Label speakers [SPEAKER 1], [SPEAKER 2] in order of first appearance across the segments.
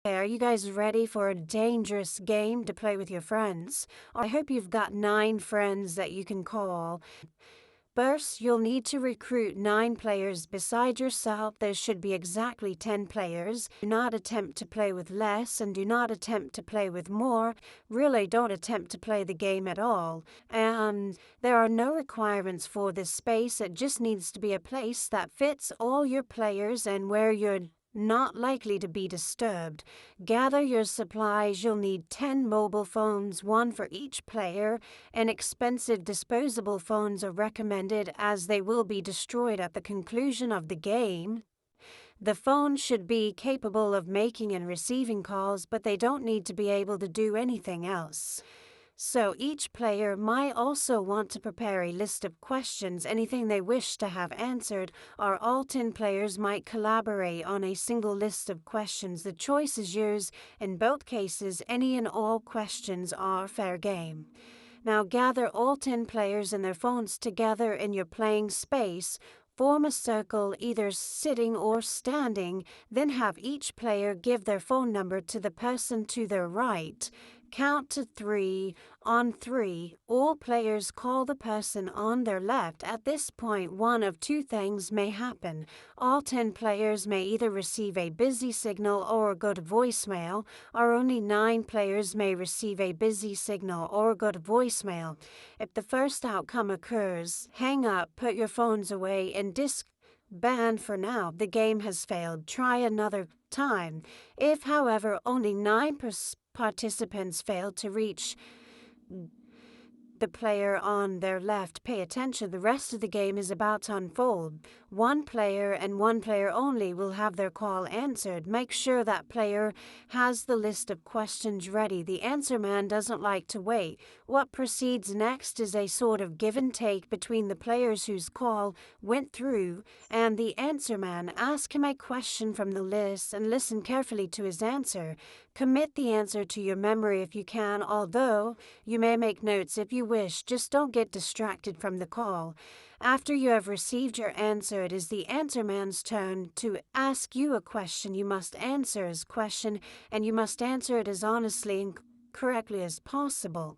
[SPEAKER 1] Are you guys ready for a dangerous game to play with your friends? I hope you've got 9 friends that you can call. First, you'll need to recruit 9 players beside yourself. There should be exactly 10 players. Do not attempt to play with less and do not attempt to play with more. Really, don't attempt to play the game at all. And there are no requirements for this space. It just needs to be a place that fits all your players and where you're not likely to be disturbed. Gather your supplies. You'll need 10 mobile phones, 1 for each player, and expensive disposable phones are recommended as they will be destroyed at the conclusion of the game. The phone should be capable of making and receiving calls, but they don't need to be able to do anything else. So each player might also want to prepare a list of questions, anything they wish to have answered, or all 10 players might collaborate on a single list of questions. The choice is yours. In both cases, any and all questions are fair game. Now gather all 10 players and their phones together in your playing space. Form a circle, either sitting or standing, then have each player give their phone number to the person to their right. Count to 3. On 3, all players call the person on their left. At this point, one of 2 things may happen. All 10 players may either receive a busy signal or go to voicemail, or only 9 players may receive a busy signal or go to voicemail. If the first outcome occurs, hang up, put your phones away, and disband for now. The game has failed. Try another time. If, however, only 9 participants fail to reach the player on their left, pay attention. The rest of the game is about to unfold. 1 player and 1 player only will have their call answered. Make sure that player has the list of questions ready. The answer man doesn't like to wait. What proceeds next is a sort of give and take between the players whose call went through and the answer man. Ask him a question from the list and listen carefully to his answer. Commit the answer to your memory if you can, although you may make notes if you wish. Just don't get distracted from the call. After you have received your answer, it is the answer man's turn to ask you a question. You must answer his question, and you must answer it as honestly and correctly as possible.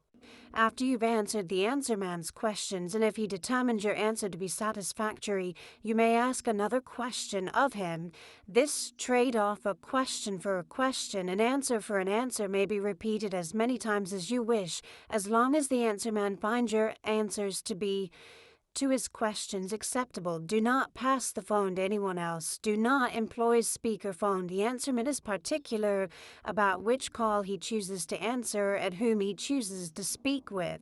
[SPEAKER 1] After you've answered the answer man's questions, and if he determines your answer to be satisfactory, you may ask another question of him. This trade-off, a question for a question, an answer for an answer, may be repeated as many times as you wish, as long as the answer man finds your answers to his questions acceptable. Do not pass the phone to anyone else. Do not employ speakerphone. The answerman is particular about which call he chooses to answer and whom he chooses to speak with.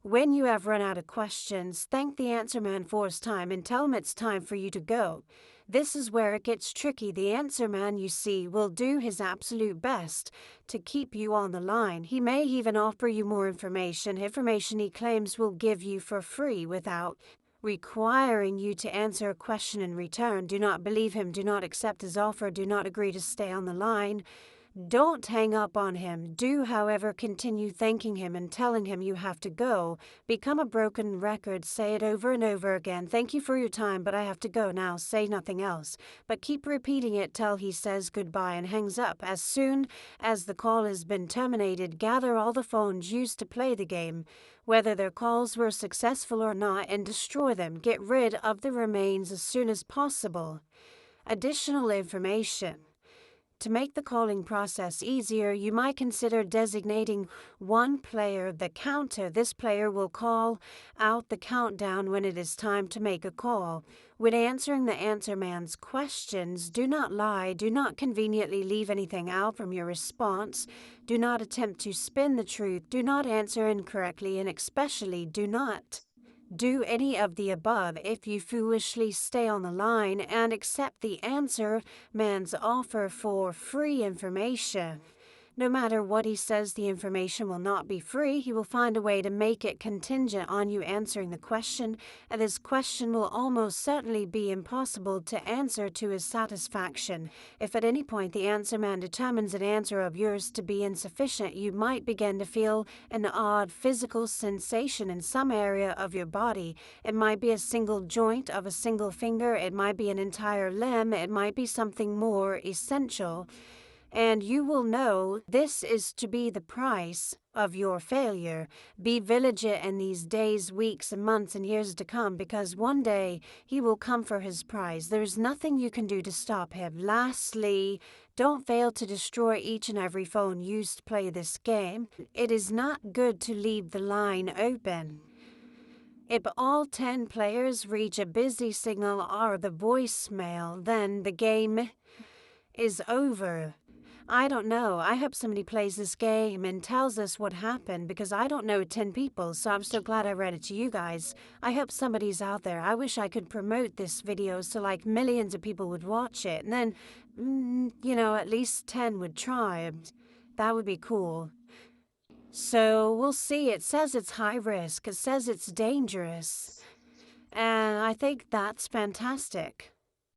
[SPEAKER 1] When you have run out of questions, thank the answerman for his time and tell him it's time for you to go. This is where it gets tricky. The answer man, you see, will do his absolute best to keep you on the line. He may even offer you more information he claims will give you for free without requiring you to answer a question in return. Do not believe him. Do not accept his offer. Do not agree to stay on the line. Don't hang up on him. Do, however, continue thanking him and telling him you have to go. Become a broken record. Say it over and over again. Thank you for your time, but I have to go now. Say nothing else. But keep repeating it till he says goodbye and hangs up. As soon as the call has been terminated, gather all the phones used to play the game, whether their calls were successful or not, and destroy them. Get rid of the remains as soon as possible. Additional information. To make the calling process easier, you might consider designating 1 player the counter. This player will call out the countdown when it is time to make a call. When answering the answer man's questions, do not lie. Do not conveniently leave anything out from your response. Do not attempt to spin the truth. Do not answer incorrectly, and especially do not do any of the above. If you foolishly stay on the line and accept the answer man's offer for free information, no matter what he says, the information will not be free. He will find a way to make it contingent on you answering the question, and this question will almost certainly be impossible to answer to his satisfaction. If at any point the answer man determines an answer of yours to be insufficient, you might begin to feel an odd physical sensation in some area of your body. It might be a single joint of a single finger. It might be an entire limb. It might be something more essential. And you will know this is to be the price of your failure. Be vigilant in these days, weeks, and months, and years to come, because one day he will come for his prize. There's nothing you can do to stop him. Lastly, don't fail to destroy each and every phone used to play this game. It is not good to leave the line open. If all 10 players reach a busy signal or the voicemail, then the game is over. I don't know. I hope somebody plays this game and tells us what happened, because I don't know 10 people, so I'm so glad I read it to you guys. I hope somebody's out there. I wish I could promote this video so like millions of people would watch it, and then, at least 10 would try. That would be cool. So we'll see. It says it's high risk. It says it's dangerous. And I think that's fantastic.